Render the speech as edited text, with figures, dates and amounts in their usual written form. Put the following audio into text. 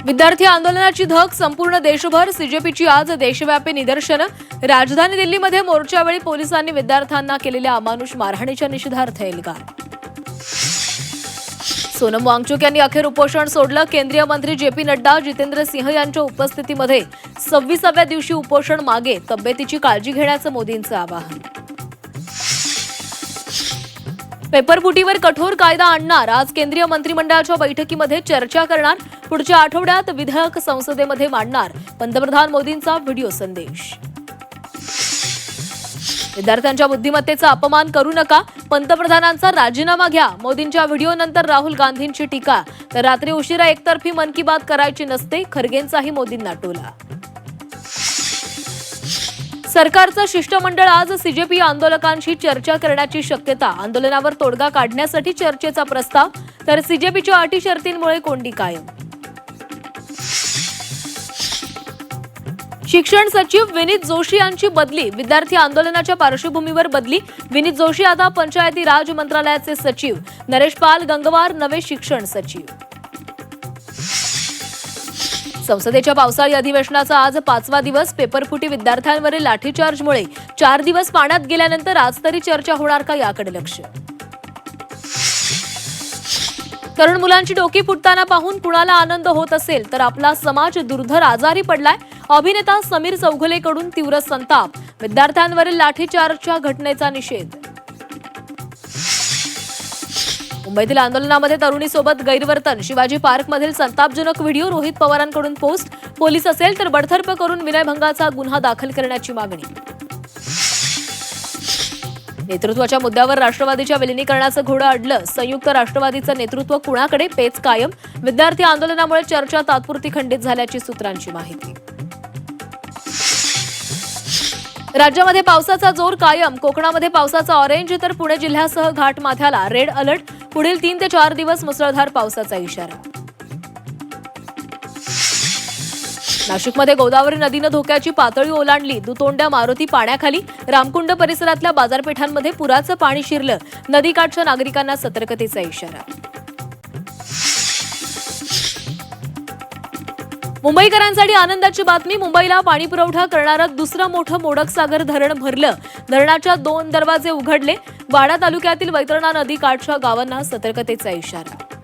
विद्यार्थी आंदोलनाची धग संपूर्ण देशभर. सीजेपीची आज देशव्यापी निदर्शनं. राजधानी दिल्लीमध्ये मोर्चावेळी पोलिसांनी विद्यार्थ्यांना केलेल्या अमानुष मारहाणीच्या निषेधार्थ एल्गार. सोनम वांगचुक यांनी अखेर उपोषण सोडलं. केंद्रीय मंत्री जे.पी. नड्डा, जितेंद्र सिंह यांच्या उपस्थितीमध्ये 26व्या दिवशी उपोषण मागे. तब्येतीची काळजी घेण्याचं मोदींचं आवाहन. पेपरफुटीवर कठोर कायदा आणणार. आज केंद्रीय मंत्रिमंडळाच्या बैठकीमध्ये चर्चा करणार. पुढच्या आठवड्यात विधेयक संसदेमध्ये मांडणार. पंतप्रधान मोदींचा व्हिडिओ संदेश. विद्यार्थ्यांच्या बुद्धिमत्तेचा अपमान करू नका. पंतप्रधानांचा राजीनामा घ्या. मोदींच्या व्हिडिओनंतर राहुल गांधींची टीका. तर रात्री उशिरा एकतर्फी मन की बात करायची नसते. खरगेंचाही मोदींना टोला. सरकारचं शिष्टमंडळ आज सीजेपी आंदोलकांशी चर्चा करण्याची शक्यता. आंदोलनावर तोडगा काढण्यासाठी चर्चेचा प्रस्ताव. तर सीजेपीच्या अटी शर्तींमुळे कोंडी कायम. शिक्षण सचिव विनीत जोशी यांची बदली. विद्यार्थी आंदोलनाच्या पार्श्वभूमीवर बदली. विनीत जोशी आता पंचायती राज मंत्रालयाचे सचिव. नरेश पाल गंगवार नवे शिक्षण सचिव. संसदेच्या पावसाळी अधिवेशनाचा आज 5वा दिवस. पेपरफुटी विद्यार्थ्यांवरील लाठीचार्जमुळे 4 दिवस पाण्यात गेल्यानंतर आज तरी चर्चा होणार का याकडे लक्ष. तरुण मुलांची डोकी फुटताना पाहून कुणाला आनंद होत असेल तर आपला समाज दुर्धर आजारी पडलाय. अभिनेता समीर चौघुलेकडून तीव्र संताप. विद्यार्थ्यांवरील लाठीचार्जच्या घटनेचा निषेध. मुंबईतील आंदोलनामध्ये तरुणीसोबत गैरवर्तन. शिवाजी पार्कमधील संतापजनक व्हिडिओ. रोहित पवारांकडून पोस्ट. पोलीस असेल तर बडतर्फ करून विनयभंगाचा गुन्हा दाखल करण्याची मागणी. नेतृत्वाच्या मुद्द्यावर राष्ट्रवादीच्या विलिनीकरणाचं घोडं अडलं. संयुक्त राष्ट्रवादीचं नेतृत्व कुणाकडे पेच कायम. विद्यार्थी आंदोलनामुळे चर्चा तात्पुरती खंडित झाल्याची सूत्रांची माहिती. राज्यामध्ये पावसाचा जोर कायम. कोकणामध्ये पावसाचा ऑरेंज तर पुणे जिल्ह्यासह घाटमाथ्याला रेड अलर्ट. पुढील 3 ते 4 दिवस मुसळधार पावसाचा इशारा. नाशिकमध्ये गोदावरी नदीनं धोक्याची पातळी ओलांडली. दुतोंड्या मारुती पाण्याखाली. रामकुंड परिसरातल्या बाजारपेठांमध्ये पुराचं पाणी शिरलं. नदीकाठच्या नागरिकांना सतर्कतेचा इशारा. मुंबईकरांसाठी आनंदाची बातमी. मुंबईला पाणीपुरवठा करणारं दुसरं मोठं मोडकसागर धरण भरलं. धरणाच्या 2 दरवाजे उघडले. वाडा तालुक्यातील वैतरणा नदी काठच्या गावांना सतर्कतेचा इशारा.